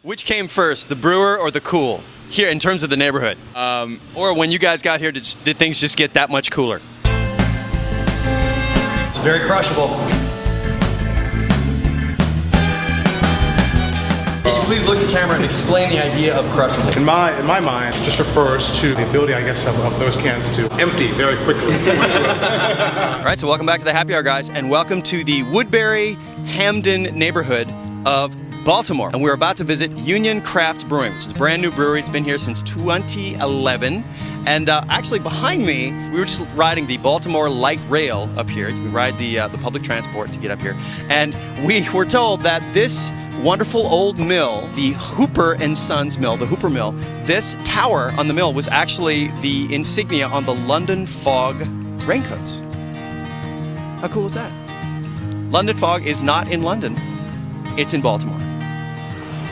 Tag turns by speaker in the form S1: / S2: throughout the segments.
S1: Which came first, the brewer or the cool, here in terms of the neighborhood? Or when you guys got here, did things just get that much cooler?
S2: It's very crushable. Can you please look at the camera and explain the idea of crushable?
S3: In my mind, it just refers to the ability, I guess, of those cans to empty very quickly.
S1: All right, so welcome back to the Happy Hour, guys, and welcome to the Woodbury, Hamden neighborhood of Baltimore. And we're about to visit Union Craft Brewing, which is a brand new brewery. It's been here since 2011. And actually behind me, we were just riding the Baltimore light rail up here. We ride the public transport to get up here. And we were told that this wonderful old mill, the Hooper & Sons mill, the Hooper Mill, this tower on the mill was actually the insignia on the London Fog raincoats. How cool is that? London Fog is not in London, it's in Baltimore.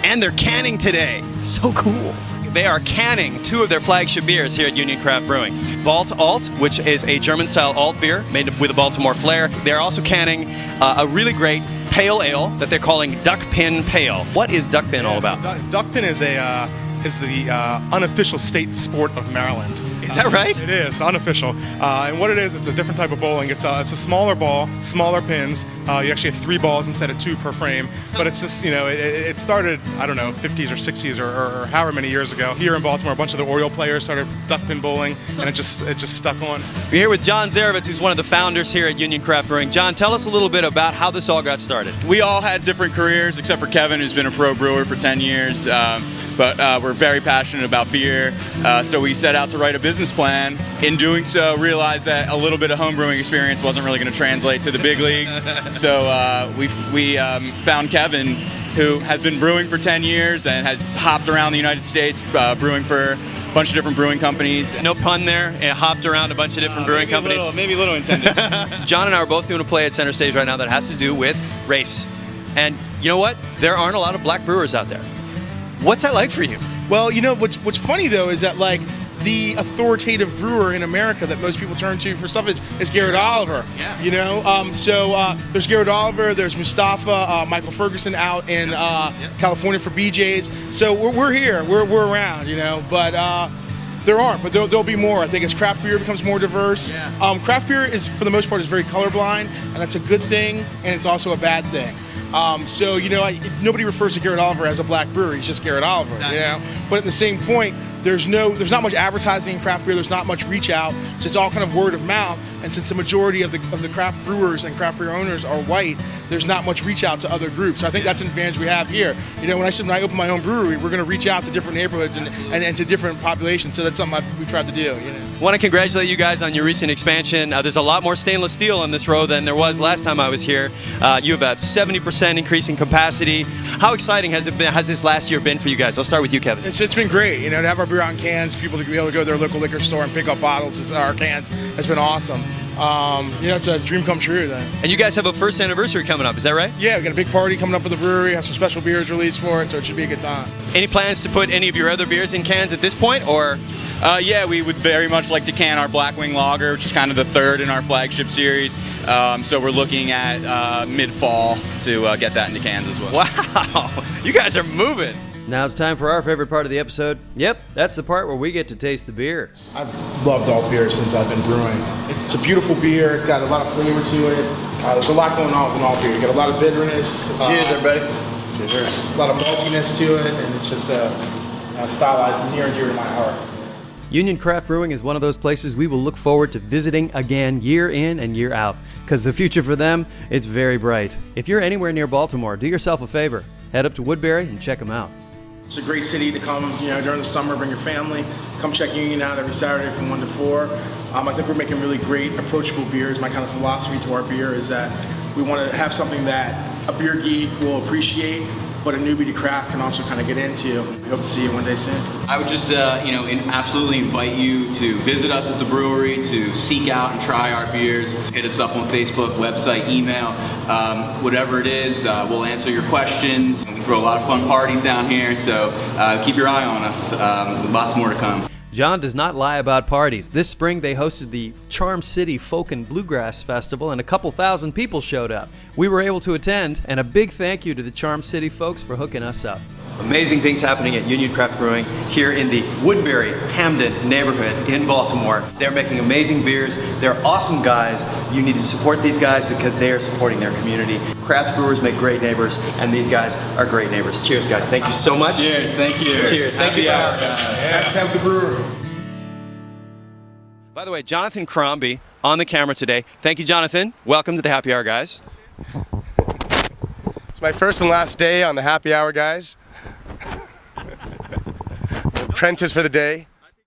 S1: And they're canning today. So cool. They are canning two of their flagship beers here at Union Craft Brewing. BaltAlt, which is a German-style alt beer made with a Baltimore flair. They're also canning a really great pale ale that they're calling Duckpin Pale. What is Duckpin all about?
S3: Duckpin is the unofficial state sport of Maryland.
S1: Is that right?
S3: It is unofficial, and what it is, it's a different type of bowling. It's a smaller ball, smaller pins. You actually have 3 balls instead of 2 per frame. But it's just, it started, I don't know, 50s or 60s or however many years ago. Here in Baltimore, a bunch of the Oriole players started duckpin bowling, and it just stuck on.
S1: We're here with John Zarevitz, who's one of the founders here at Union Craft Brewing. John, tell us a little bit about how this all got started.
S4: We all had different careers, except for Kevin, who's been a pro brewer for 10 years. But we're very passionate about beer, so we set out to write a business plan. In doing so, realized that a little bit of home brewing experience wasn't really going to translate to the big leagues. So we found Kevin, who has been brewing for 10 years and has hopped around the United States brewing for a bunch of different brewing companies.
S1: No pun there. It hopped around a bunch of different brewing companies.
S4: Maybe a little intended.
S1: John and I are both doing a play at Center Stage right now that has to do with race. And you know what? There aren't a lot of black brewers out there. What's that like for you?
S5: Well, what's funny though is that the authoritative brewer in America that most people turn to for stuff is Garrett Oliver.
S1: Yeah.
S5: So there's Garrett Oliver, there's Mustafa, Michael Ferguson out in California for BJ's. So we're here, we're around, but there aren't, but there'll be more. I think as craft beer becomes more diverse.
S1: Yeah.
S5: Craft beer is, for the most part, is very colorblind, and that's a good thing, and it's also a bad thing. Nobody refers to Garrett Oliver as a black brewer. He's just Garrett Oliver,
S1: Exactly.
S5: But at the same point, there's not much advertising in craft beer. There's not much reach out. So it's all kind of word of mouth. And since the majority of the craft brewers and craft beer owners are white, there's not much reach out to other groups. So I think that's an advantage we have here. When I open my own brewery, we're going to reach out to different neighborhoods and to different populations. So that's something we tried to do.
S1: I want to congratulate you guys on your recent expansion. There's a lot more stainless steel on this road than there was last time I was here. You have a 70% increase in capacity. How exciting has this last year been for you guys? I'll start with you, Kevin.
S5: It's been great. To have our beer out in cans, people to be able to go to their local liquor store and pick up bottles, our cans, has been awesome. It's a dream come true then.
S1: And you guys have a first anniversary coming up, is that right?
S5: Yeah, we got a big party coming up at the brewery, have some special beers released for it, so it should be a good time.
S1: Any plans to put any of your other beers in cans at this point, or?
S4: Yeah, we would very much like to can our Blackwing Lager, which is kind of the third in our flagship series. So we're looking at mid-fall to get that into cans as well.
S1: Wow, you guys are moving.
S2: Now it's time for our favorite part of the episode. Yep, that's the part where we get to taste the beer.
S5: I've loved alt beer since I've been brewing. It's a beautiful beer. It's got a lot of flavor to it. There's a lot going on with an alt beer. You got a lot of bitterness.
S2: Cheers, everybody.
S5: Cheers. A lot of maltiness to it, and it's just a style near and dear to my heart.
S2: Union Craft Brewing is one of those places we will look forward to visiting again year in and year out, because the future for them, it's very bright. If you're anywhere near Baltimore, do yourself a favor. Head up to Woodbury and check them out.
S5: It's a great city to come, during the summer, bring your family, come check Union out every Saturday from 1 to 4. I think we're making really great, approachable beers. My kind of philosophy to our beer is that we want to have something that a beer geek will appreciate, but a newbie to craft can also kind of get into. We hope to see you one day soon.
S4: I would just, absolutely invite you to visit us at the brewery, to seek out and try our beers. Hit us up on Facebook, website, email, whatever it is. We'll answer your questions. We throw a lot of fun parties down here, so keep your eye on us. Lots more to come.
S2: John does not lie about parties. This spring they hosted the Charm City Folk and Bluegrass Festival, and a couple thousand people showed up. We were able to attend, and a big thank you to the Charm City folks for hooking us up. Amazing things happening at Union Craft Brewing here in the Woodbury, Hamden neighborhood in Baltimore. They're making amazing beers. They're awesome guys. You need to support these guys because they are supporting their community. Craft brewers make great neighbors, and these guys are great neighbors. Cheers, guys. Thank you so much.
S4: Cheers, thank you.
S2: Cheers. Thank you.
S5: Have the brewer.
S1: By the way, Jonathan Crombie on the camera today. Thank you, Jonathan. Welcome to the Happy Hour, guys.
S6: It's my first and last day on the Happy Hour, guys. Apprentice for the day.